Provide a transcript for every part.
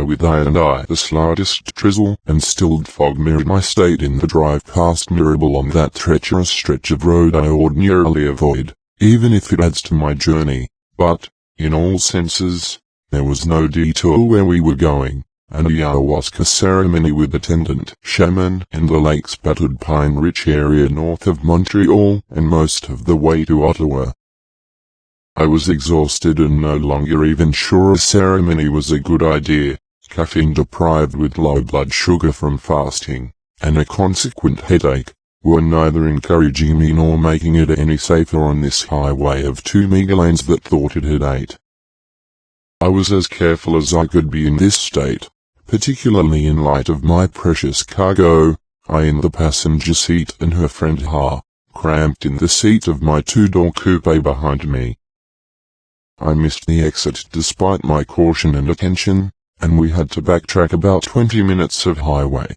with the slightest drizzle and stilled fog mirrored my state in the drive past Mirabel on that treacherous stretch of road I ordinarily avoid, even if it adds to my journey, but, in all senses, there was no detour where we were going. An ayahuasca ceremony with attendant shaman in the lake's battered pine-rich area north of Montreal and most of the way to Ottawa. I was exhausted and no longer even sure a ceremony was a good idea, caffeine-deprived with low blood sugar from fasting, and a consequent headache, were neither encouraging me nor making it any safer on this highway of two meager lanes that thought it had 8. I was as careful as I could be in this state, particularly in light of my precious cargo, I in the passenger seat and her friend Ha, cramped in the seat of my two-door coupe behind me. I missed the exit despite my caution and attention, and we had to backtrack about 20 minutes of highway.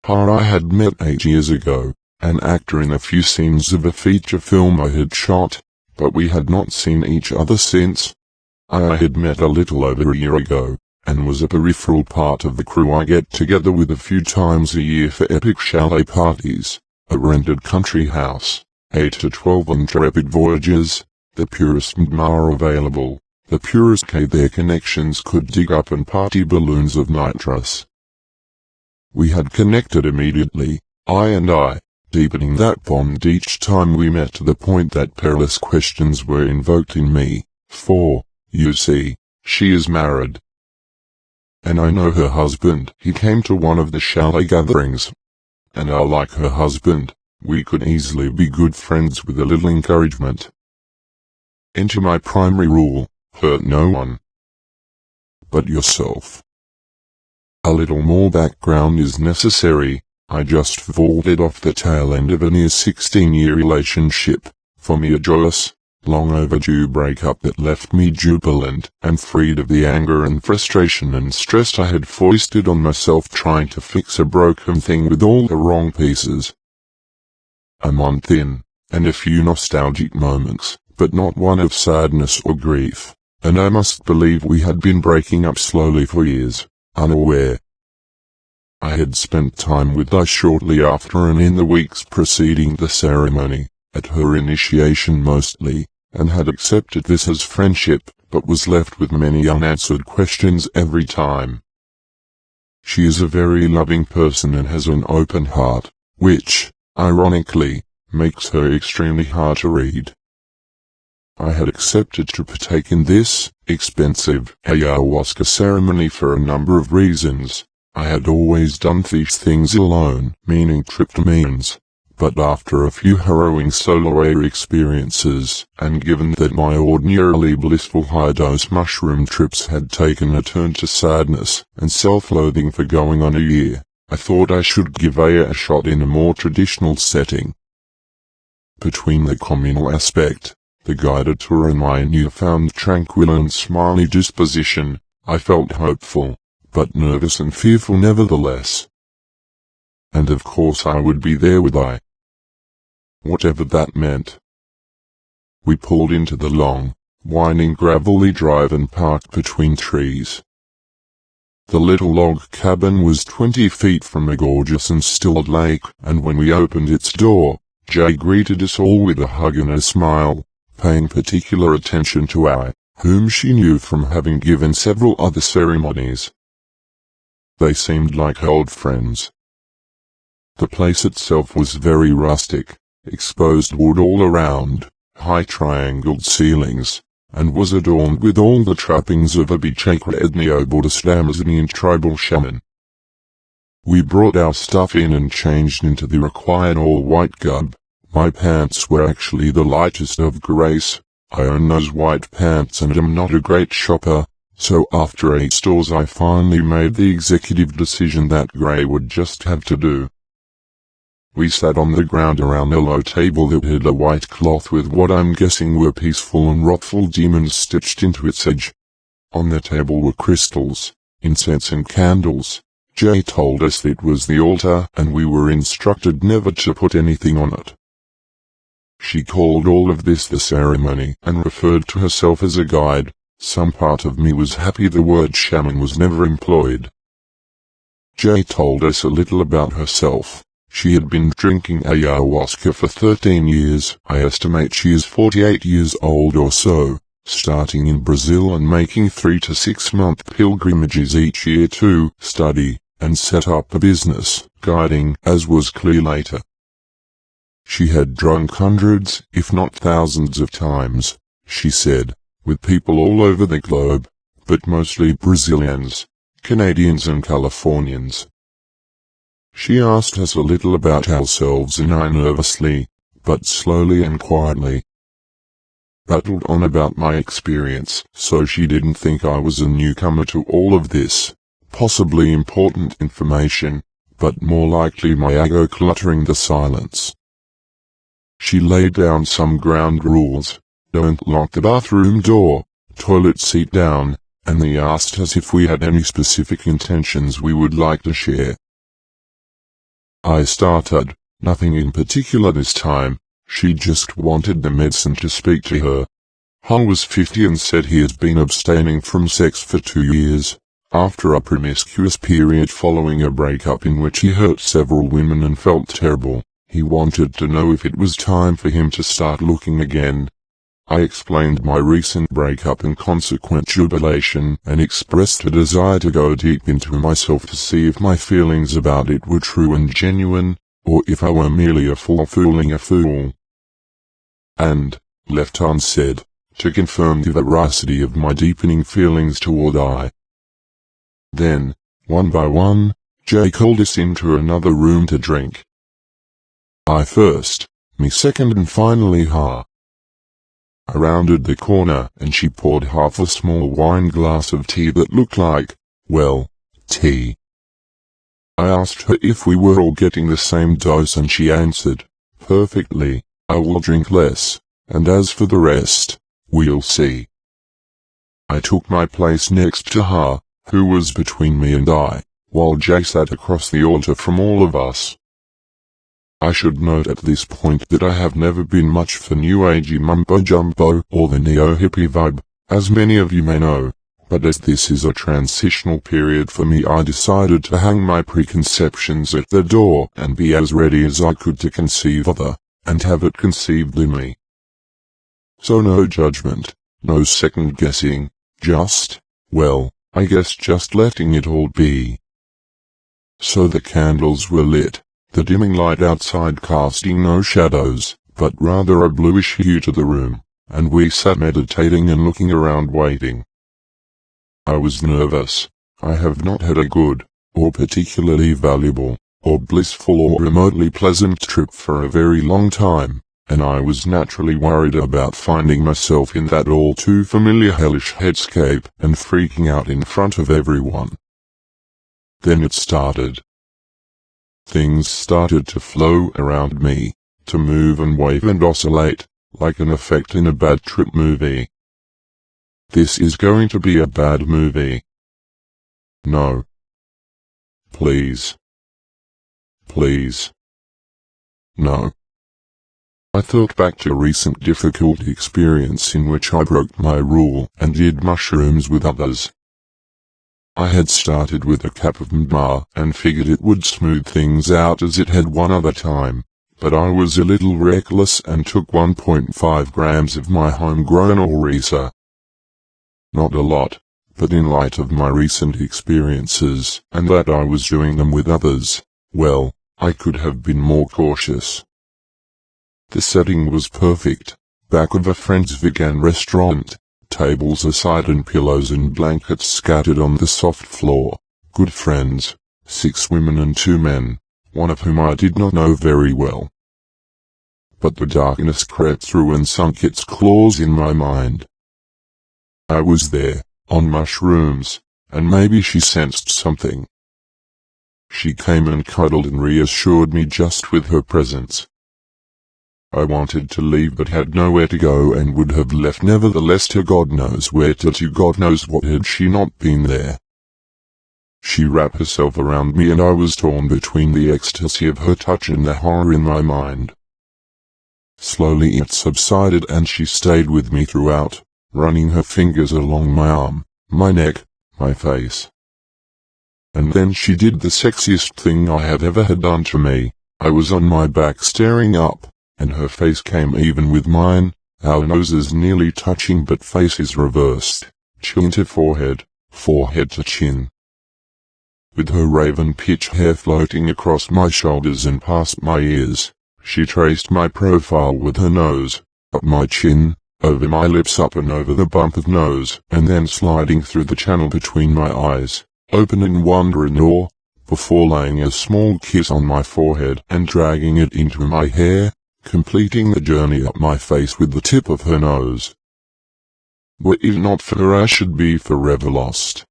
Ha I had met 8 years ago, an actor in a few scenes of a feature film I had shot, but we had not seen each other since. I had met a little over a year ago, and was a peripheral part of the crew I get together with a few times a year for epic chalet parties, a rented country house, 8 to 12 intrepid voyages, the purest Mdma available, the purest K their connections could dig up and party balloons of nitrous. We had connected immediately, I, deepening that bond each time we met to the point that perilous questions were invoked in me, for, you see, she is married. And I know her husband. He came to one of the chalet gatherings. And I like her husband. We could easily be good friends with a little encouragement. Enter my primary rule, hurt no one but yourself. A little more background is necessary. I just vaulted off the tail end of a near 16-year relationship, for me a joyous, long overdue breakup that left me jubilant and freed of the anger and frustration and stress I had foisted on myself trying to fix a broken thing with all the wrong pieces. A month in, and a few nostalgic moments, but not one of sadness or grief, and I must believe we had been breaking up slowly for years, unaware. I had spent time with her shortly after and in the weeks preceding the ceremony, at her initiation mostly, and had accepted this as friendship, but was left with many unanswered questions every time. She is a very loving person and has an open heart, which, ironically, makes her extremely hard to read. I had accepted to partake in this expensive ayahuasca ceremony for a number of reasons. I had always done these things alone, meaning tryptamines. But after a few harrowing solo air experiences, and given that my ordinarily blissful high-dose mushroom trips had taken a turn to sadness and self-loathing for going on a year, I thought I should give a shot in a more traditional setting. Between the communal aspect, the guided tour and my newfound tranquil and smiley disposition, I felt hopeful, but nervous and fearful nevertheless. And of course I would be there with whatever that meant. We pulled into the long, winding gravelly drive and parked between trees. The little log cabin was 20 feet from a gorgeous and stilled lake, and when we opened its door, Jay greeted us all with a hug and a smile, paying particular attention to I, whom she knew from having given several other ceremonies. They seemed like old friends. The place itself was very rustic, exposed wood all around, high triangled ceilings, and was adorned with all the trappings of a Bichakra ethno-Buddhist Amazonian tribal shaman. We brought our stuff in and changed into the required all-white garb. My pants were actually the lightest of grays. I own those white pants and am not a great shopper, so after 8 stores I finally made the executive decision that grey would just have to do. We sat on the ground around a low table that had a white cloth with what I'm guessing were peaceful and wrathful demons stitched into its edge. On the table were crystals, incense and candles. Jay told us it was the altar and we were instructed never to put anything on it. She called all of this the ceremony and referred to herself as a guide, some part of me was happy the word shaman was never employed. Jay told us a little about herself. She had been drinking ayahuasca for 13 years. I estimate she is 48 years old or so, starting in Brazil and making 3 to 6 month pilgrimages each year to study and set up a business, guiding, as was clear later. She had drunk hundreds, if not thousands of times, she said, with people all over the globe, but mostly Brazilians, Canadians and Californians. She asked us a little about ourselves and I nervously, but slowly and quietly, rattled on about my experience, so she didn't think I was a newcomer to all of this, possibly important information, but more likely my ego cluttering the silence. She laid down some ground rules: don't lock the bathroom door, toilet seat down, and they asked us if we had any specific intentions we would like to share. I started, nothing in particular this time. She just wanted the medicine to speak to her. Han was 50 and said he has been abstaining from sex for 2 years, after a promiscuous period following a breakup in which he hurt several women and felt terrible. He wanted to know if it was time for him to start looking again. I explained my recent breakup and consequent jubilation and expressed a desire to go deep into myself to see if my feelings about it were true and genuine, or if I were merely a fool fooling a fool. And, left unsaid, to confirm the veracity of my deepening feelings toward I. Then, one by one, Jay called us into another room to drink. I first, me second and finally her. I rounded the corner and she poured half a small wine glass of tea that looked like, well, tea. I asked her if we were all getting the same dose and she answered, perfectly, I will drink less, and as for the rest, we'll see. I took my place next to her, who was between me and I, while Jay sat across the altar from all of us. I should note at this point that I have never been much for new agey mumbo-jumbo or the neo-hippie vibe, as many of you may know, but as this is a transitional period for me I decided to hang my preconceptions at the door and be as ready as I could to conceive other, and have it conceived in me. So no judgment, no second guessing, just, well, I guess just letting it all be. So the candles were lit. The dimming light outside casting no shadows, but rather a bluish hue to the room, and we sat meditating and looking around waiting. I was nervous. I have not had a good, or particularly valuable, or blissful or remotely pleasant trip for a very long time, and I was naturally worried about finding myself in that all too familiar hellish headscape and freaking out in front of everyone. Then it started. Things started to flow around me, to move and wave and oscillate, like an effect in a bad trip movie. This is going to be a bad movie. No. Please. Please. No. I thought back to a recent difficult experience in which I broke my rule and did mushrooms with others. I had started with a cap of MDMA and figured it would smooth things out as it had one other time, but I was a little reckless and took 1.5 grams of my homegrown Orisa. Not a lot, but in light of my recent experiences and that I was doing them with others, well, I could have been more cautious. The setting was perfect, back of a friend's vegan restaurant. Tables aside and pillows and blankets scattered on the soft floor. Good friends, 6 women and 2 men, one of whom I did not know very well. But the darkness crept through and sunk its claws in my mind. I was there, on mushrooms, and maybe she sensed something. She came and cuddled and reassured me just with her presence. I wanted to leave but had nowhere to go and would have left nevertheless to God knows where to God knows what had she not been there. She wrapped herself around me and I was torn between the ecstasy of her touch and the horror in my mind. Slowly it subsided and she stayed with me throughout, running her fingers along my arm, my neck, my face. And then she did the sexiest thing I have ever had done to me. I was on my back staring up, and her face came even with mine, our noses nearly touching but faces reversed, chin to forehead, forehead to chin. With her raven pitch hair floating across my shoulders and past my ears, she traced my profile with her nose, up my chin, over my lips, up and over the bump of nose, and then sliding through the channel between my eyes, open in wonder and awe, before laying a small kiss on my forehead and dragging it into my hair, completing the journey up my face with the tip of her nose. Were it not for her, I should be forever lost.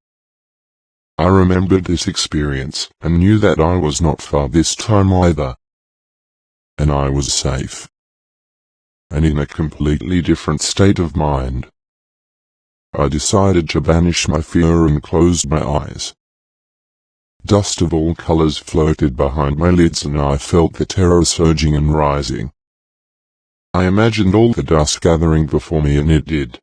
I remembered this experience, and knew that I was not far this time either. And I was safe. And in a completely different state of mind. I decided to banish my fear and closed my eyes. Dust of all colors floated behind my lids and I felt the terror surging and rising. I imagined all the dust gathering before me, and it did.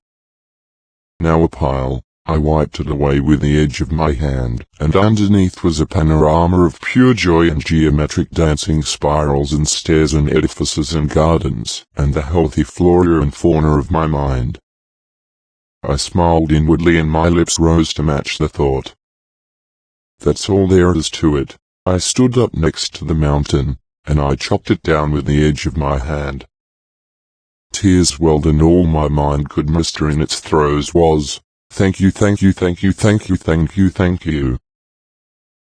Now a pile, I wiped it away with the edge of my hand, and underneath was a panorama of pure joy and geometric dancing spirals and stairs and edifices and gardens, and the healthy flora and fauna of my mind. I smiled inwardly and my lips rose to match the thought. That's all there is to it. I stood up next to the mountain, and I chopped it down with the edge of my hand. Tears welled, and all my mind could muster in its throes was, "Thank you, thank you, thank you, thank you, thank you, thank you."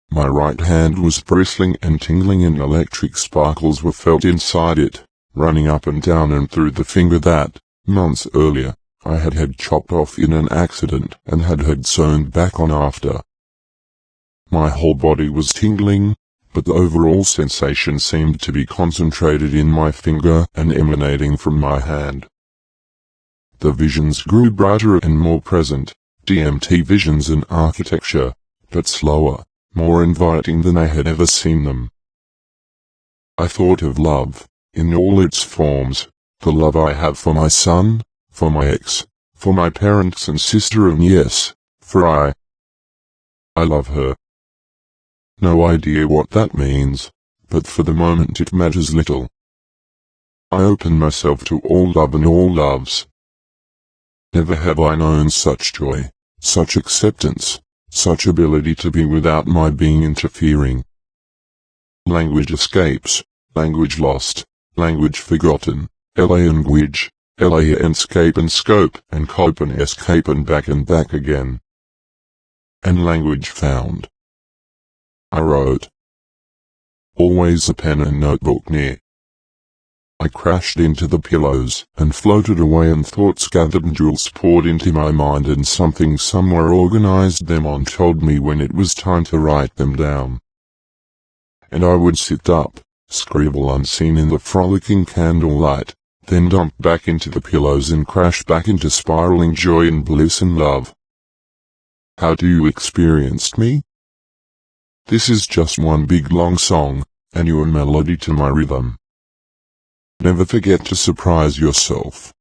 My right hand was bristling and tingling, and electric sparkles were felt inside it, running up and down and through the finger that, months earlier, I had had chopped off in an accident and had sewn back on after. My whole body was tingling, but the overall sensation seemed to be concentrated in my finger and emanating from my hand. The visions grew brighter and more present, DMT visions and architecture, but slower, more inviting than I had ever seen them. I thought of love, in all its forms, the love I have for my son, for my ex, for my parents and sister, and yes, for I love her. No idea what that means, but for the moment it matters little. I open myself to all love and all loves. Never have I known such joy, such acceptance, such ability to be without my being interfering. Language escapes, language lost, language forgotten, language, escape and scope and cope and escape and back again. And language found. I wrote. Always a pen and notebook near. I crashed into the pillows and floated away, and thoughts gathered and jewels poured into my mind, and something somewhere organized them and told me when it was time to write them down. And I would sit up, scribble unseen in the frolicking candlelight, then dump back into the pillows and crash back into spiraling joy and bliss and love. How do you experience me? This is just one big long song, and your melody to my rhythm. Never forget to surprise yourself.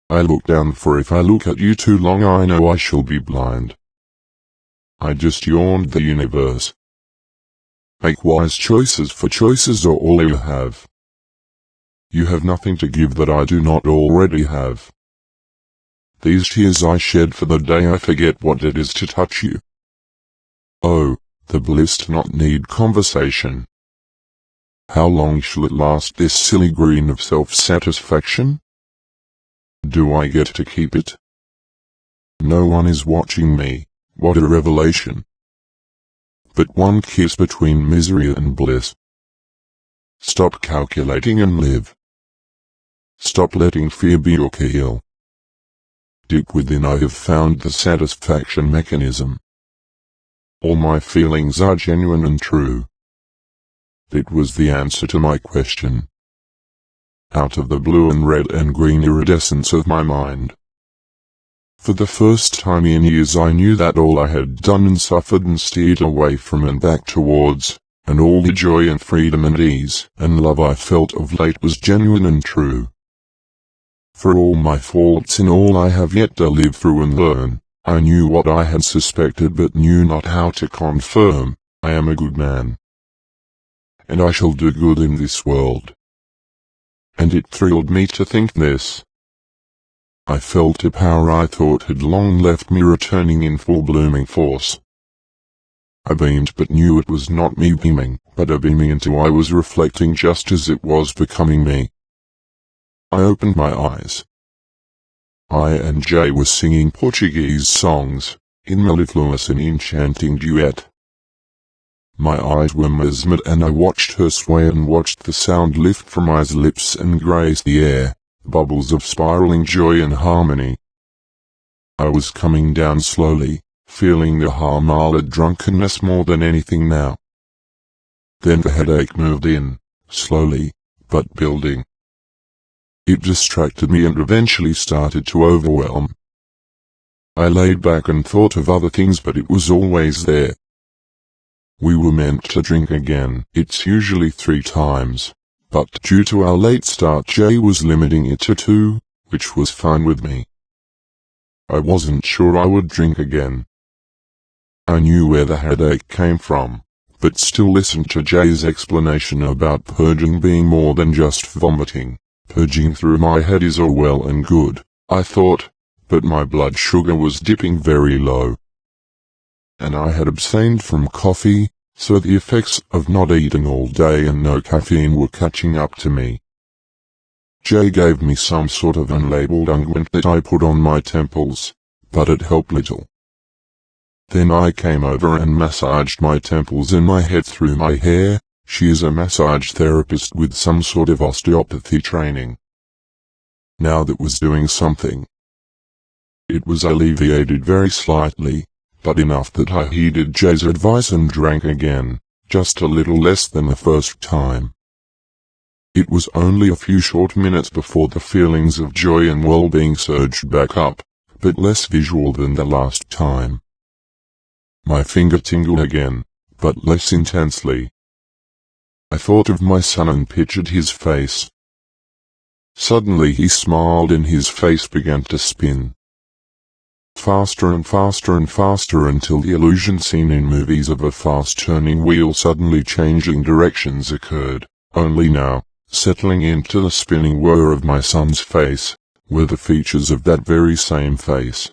I look down, for if I look at you too long I know I shall be blind. I just yawned the universe. Make wise choices, for choices are all you have. You have nothing to give that I do not already have. These tears I shed for the day I forget what it is to touch you. Oh, the bliss to not need conversation. How long shall it last, this silly green of self-satisfaction? Do I get to keep it? No one is watching me, what a revelation. But one kiss between misery and bliss. Stop calculating and live. Stop letting fear be your keel. Deep within I have found the satisfaction mechanism. All my feelings are genuine and true. It was the answer to my question. Out of the blue and red and green iridescence of my mind. For the first time in years I knew that all I had done and suffered and steered away from and back towards, and all the joy and freedom and ease and love I felt of late was genuine and true. For all my faults and all I have yet to live through and learn, I knew what I had suspected but knew not how to confirm. I am a good man, and I shall do good in this world. And it thrilled me to think this. I felt a power I thought had long left me returning in full blooming force. I beamed but knew it was not me beaming, but a beaming into I was reflecting just as it was becoming me. I opened my eyes. I and Jay were singing Portuguese songs, in mellifluous and enchanting duet. My eyes were mesmered and I watched her sway and watched the sound lift from my lips and grace the air, bubbles of spiraling joy and harmony. I was coming down slowly, feeling the harmala drunkenness more than anything now. Then the headache moved in, slowly, but building. It distracted me and eventually started to overwhelm. I laid back and thought of other things but it was always there. We were meant to drink again, it's usually 3 times, but due to our late start Jay was limiting it to 2, which was fine with me. I wasn't sure I would drink again. I knew where the headache came from, but still listened to Jay's explanation about purging being more than just vomiting. Purging through my head is all well and good, I thought, but my blood sugar was dipping very low. And I had abstained from coffee, so the effects of not eating all day and no caffeine were catching up to me. Jay gave me some sort of unlabeled unguent that I put on my temples, but it helped little. Then I came over and massaged my temples and my head through my hair. She is a massage therapist with some sort of osteopathy training. Now that was doing something. It was alleviated very slightly, but enough that I heeded Jay's advice and drank again, just a little less than the first time. It was only a few short minutes before the feelings of joy and well-being surged back up, but less visual than the last time. My finger tingled again, but less intensely. I thought of my son and pictured his face. Suddenly he smiled and his face began to spin. Faster and faster and faster until the illusion seen in movies of a fast-turning wheel suddenly changing directions occurred, only now, settling into the spinning whir of my son's face, were the features of that very same face.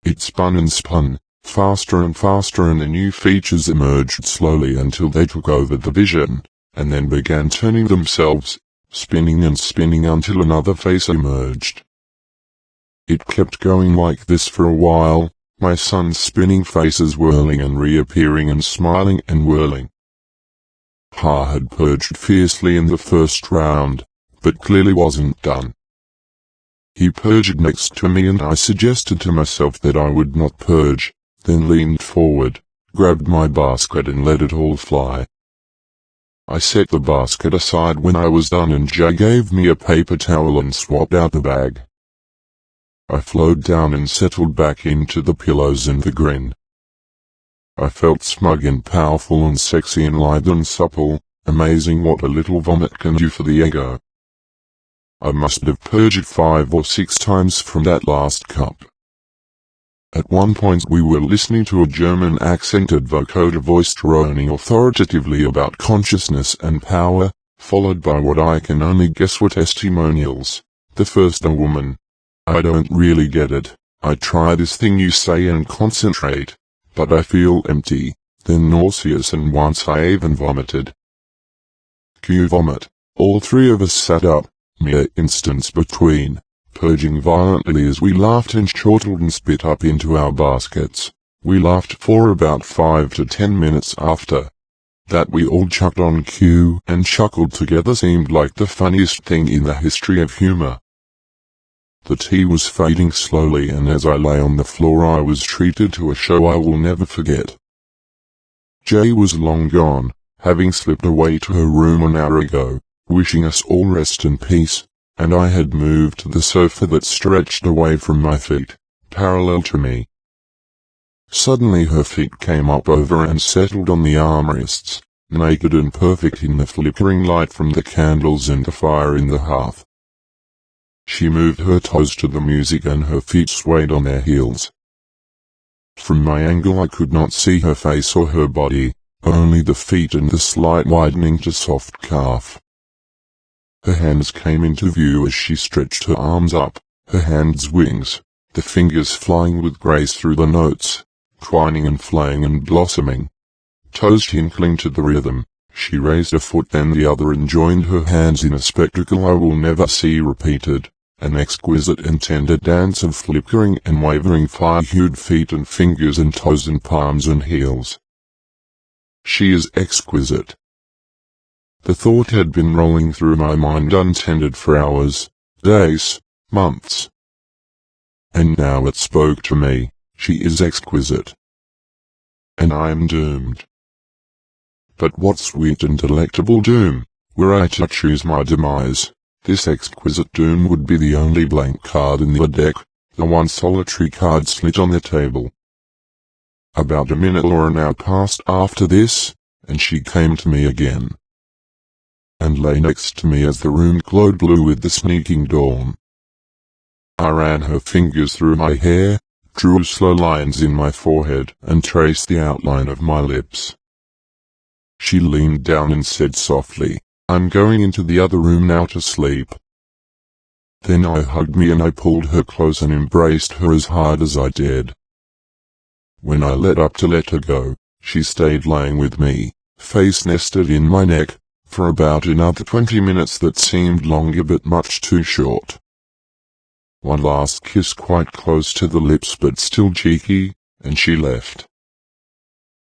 It spun and spun, faster and faster, and the new features emerged slowly until they took over the vision, and then began turning themselves, spinning and spinning until another face emerged. It kept going like this for a while, my son's spinning faces whirling and reappearing and smiling and whirling. Pa had purged fiercely in the first round, but clearly wasn't done. He purged next to me and I suggested to myself that I would not purge, then leaned forward, grabbed my basket and let it all fly. I set the basket aside when I was done and Jay gave me a paper towel and swapped out the bag. I flowed down and settled back into the pillows and the grin. I felt smug and powerful and sexy and lithe and supple, amazing what a little vomit can do for the ego. I must have purged 5 or 6 times from that last cup. At one point we were listening to a German-accented vocoder voice droning authoritatively about consciousness and power, followed by what I can only guess were testimonials. The first a woman. I don't really get it. I try this thing you say and concentrate, but I feel empty, then nauseous and once I even vomited. Cue vomit. All 3 of us sat up, mere instants between, purging violently as we laughed and chortled and spit up into our baskets. We laughed for about 5 to 10 minutes after. That we all chucked on cue and chuckled together seemed like the funniest thing in the history of humor. The tea was fading slowly and as I lay on the floor I was treated to a show I will never forget. Jay was long gone, having slipped away to her room an hour ago, wishing us all rest and peace, and I had moved to the sofa that stretched away from my feet, parallel to me. Suddenly her feet came up over and settled on the armrests, naked and perfect in the flickering light from the candles and the fire in the hearth. She moved her toes to the music and her feet swayed on their heels. From my angle I could not see her face or her body, only the feet and the slight widening to soft calf. Her hands came into view as she stretched her arms up, her hands wings, the fingers flying with grace through the notes, twining and flaying and blossoming. Toes tinkling to the rhythm, she raised a foot then the other and joined her hands in a spectacle I will never see repeated, an exquisite and tender dance of flickering and wavering fire-hued feet and fingers and toes and palms and heels. She is exquisite. The thought had been rolling through my mind untended for hours, days, months. And now it spoke to me, she is exquisite. And I am doomed. But what sweet and delectable doom, were I to choose my demise. This exquisite doom would be the only blank card in the deck, the one solitary card slid on the table. About a minute or an hour passed after this, and she came to me again, and lay next to me as the room glowed blue with the sneaking dawn. I ran her fingers through my hair, drew slow lines in my forehead, and traced the outline of my lips. She leaned down and said softly, "I'm going into the other room now to sleep." Then I hugged me and I pulled her close and embraced her as hard as I dared. When I let up to let her go, she stayed laying with me, face nested in my neck, for about another 20 minutes that seemed longer but much too short. One last kiss quite close to the lips but still cheeky, and she left.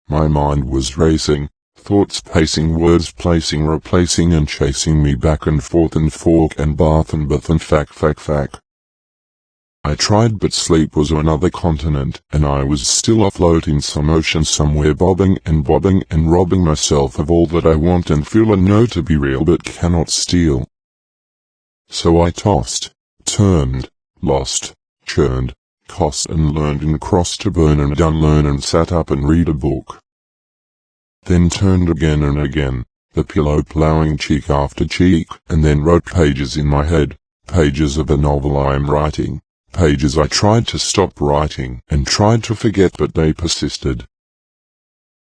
My mind was racing, thoughts pacing, words placing, replacing and chasing me back and forth and fork and bath and bath and fack. I tried but sleep was another continent and I was still afloat in some ocean somewhere bobbing and robbing myself of all that I want and feel and know to be real but cannot steal. So I tossed, turned, lost, churned, cost and learned and crossed to burn and unlearn and sat up and read a book. Then turned again and again, the pillow ploughing cheek after cheek, and then wrote pages in my head, pages of a novel I am writing, pages I tried to stop writing and tried to forget but they persisted.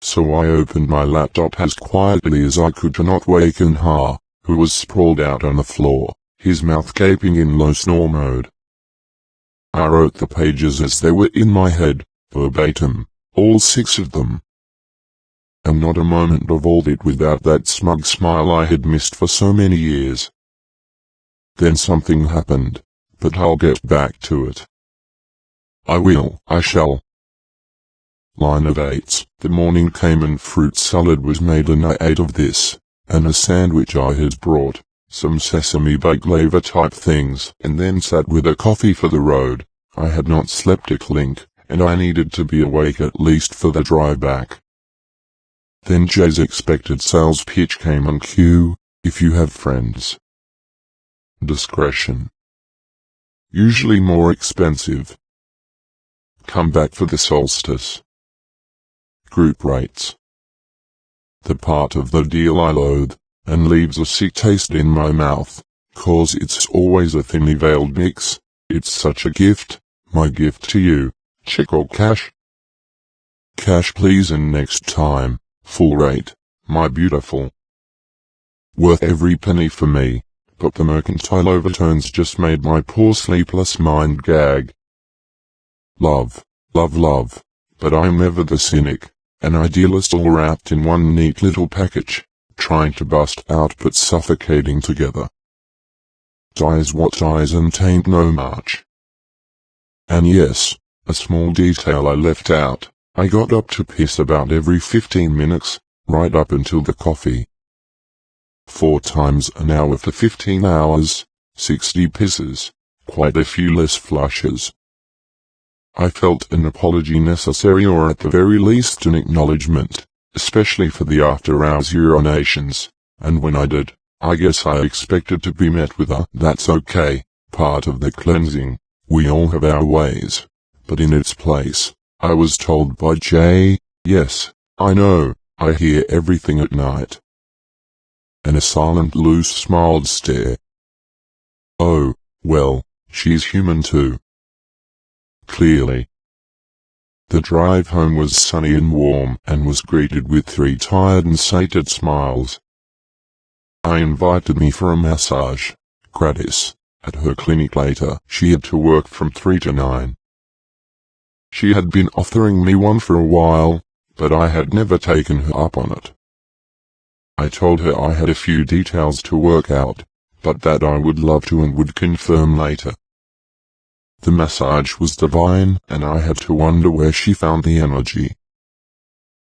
So I opened my laptop as quietly as I could to not waken Ha, who was sprawled out on the floor, his mouth gaping in low snore mode. I wrote the pages as they were in my head, verbatim, all 6 of them. And not a moment of all it without that smug smile I had missed for so many years. Then something happened, but I'll get back to it. I shall. Line of 8. The morning came and fruit salad was made and I ate of this, and a sandwich I had brought, some sesame baklava type things, and then sat with a coffee for the road. I had not slept a clink, and I needed to be awake at least for the drive back. Then Jay's expected sales pitch came on cue, if you have friends. Discretion. Usually more expensive. Come back for the solstice. Group rates. The part of the deal I loathe, and leaves a sick taste in my mouth, 'cause it's always a thinly veiled mix. It's such a gift, my gift to you, check or cash? Cash please and next time. Full rate, my beautiful. Worth every penny for me, but the mercantile overtones just made my poor sleepless mind gag. Love, but I'm ever the cynic, an idealist all wrapped in one neat little package, trying to bust out but suffocating together. Dies what dies and tain't no march. And yes, a small detail I left out. I got up to piss about every 15 minutes, right up until the coffee. 4 times an hour for 15 hours, 60 pisses, quite a few less flushes. I felt an apology necessary or at the very least an acknowledgement, especially for the after-hours urinations, and when I did, I guess I expected to be met with a "that's okay," part of the cleansing. We all have our ways. But in its place, I was told by Jay, "Yes, I know, I hear everything at night." And a silent loose smiled stare. Oh, well, she's human too. Clearly. The drive home was sunny and warm and was greeted with 3 tired and sated smiles. I invited me for a massage, gratis, at her clinic later. She had to work from 3 to 9. She had been offering me one for a while, but I had never taken her up on it. I told her I had a few details to work out, but that I would love to and would confirm later. The massage was divine, and I had to wonder where she found the energy.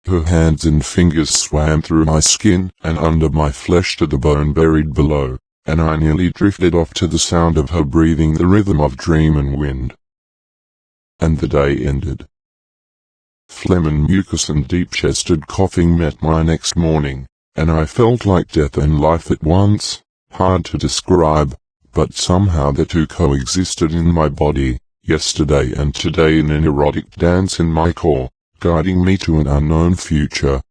Her hands and fingers swam through my skin and under my flesh to the bone buried below, and I nearly drifted off to the sound of her breathing, the rhythm of dream and wind. And the day ended. Phlegm and mucus and deep-chested coughing met my next morning, and I felt like death and life at once, hard to describe, but somehow the two coexisted in my body, yesterday and today, in an erotic dance in my core, guiding me to an unknown future.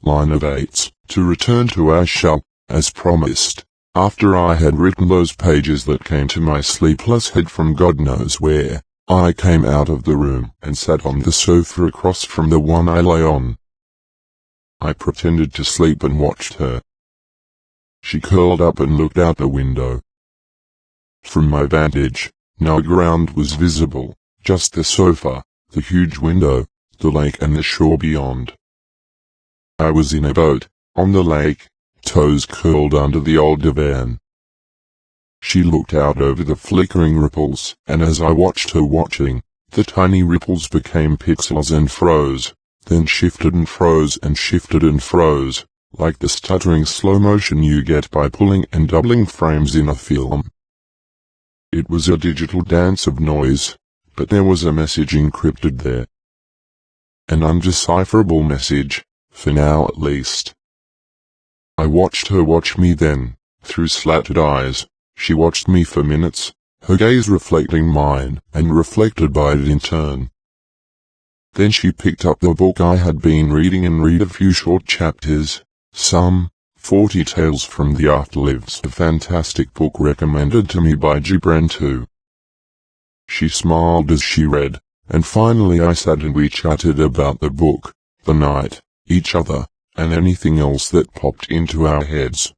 Line of 8. To return to our shop, as promised, after I had written those pages that came to my sleepless head from God knows where, I came out of the room and sat on the sofa across from the one I lay on. I pretended to sleep and watched her. She curled up and looked out the window. From my vantage, no ground was visible, just the sofa, the huge window, the lake and the shore beyond. I was in a boat, on the lake, toes curled under the old divan. She looked out over the flickering ripples, and as I watched her watching, the tiny ripples became pixels and froze, then shifted and froze and shifted and froze, like the stuttering slow motion you get by pulling and doubling frames in a film. It was a digital dance of noise, but there was a message encrypted there. An undecipherable message, for now at least. I watched her watch me then, through slatted eyes. She watched me for minutes, her gaze reflecting mine, and reflected by it in turn. Then she picked up the book I had been reading and read a few short chapters, some 40 Tales from the Afterlives, a fantastic book recommended to me by Gibran too. She smiled as she read, and finally I sat and we chatted about the book, the night, each other, and anything else that popped into our heads.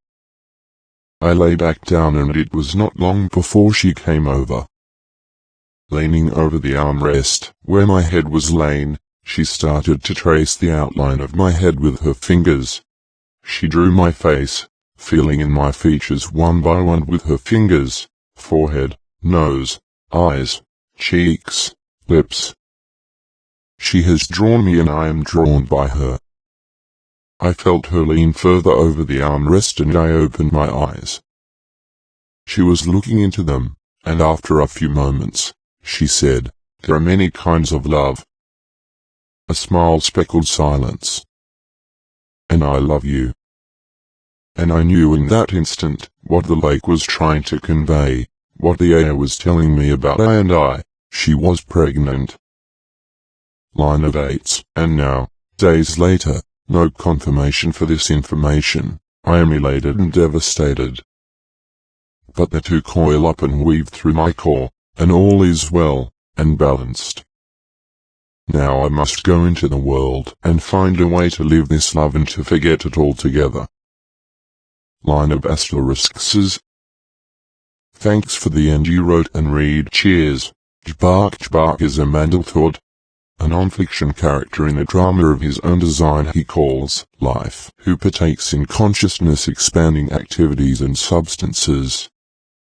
I lay back down and it was not long before she came over. Leaning over the armrest, where my head was lain, she started to trace the outline of my head with her fingers. She drew my face, feeling in my features one by one with her fingers, forehead, nose, eyes, cheeks, lips. She has drawn me and I am drawn by her. I felt her lean further over the armrest and I opened my eyes. She was looking into them, and after a few moments, she said, "There are many kinds of love." A smile speckled silence. "And I love you." And I knew in that instant what the lake was trying to convey, what the air was telling me about I. She was pregnant. Line of 8. And now, days later, no confirmation for this information. I am elated and devastated. But the two coil up and weave through my core, and all is well, and balanced. Now I must go into the world and find a way to live this love and to forget it altogether. Line of asterisks. Thanks for the end you wrote and read. Cheers. Jbark is a Mandelthord, a non-fiction character in a drama of his own design he calls life, who partakes in consciousness-expanding activities and substances.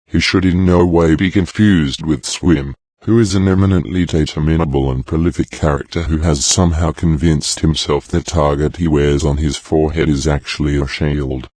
He should in no way be confused with Swim, who is an eminently determinable and prolific character who has somehow convinced himself the target he wears on his forehead is actually a shield.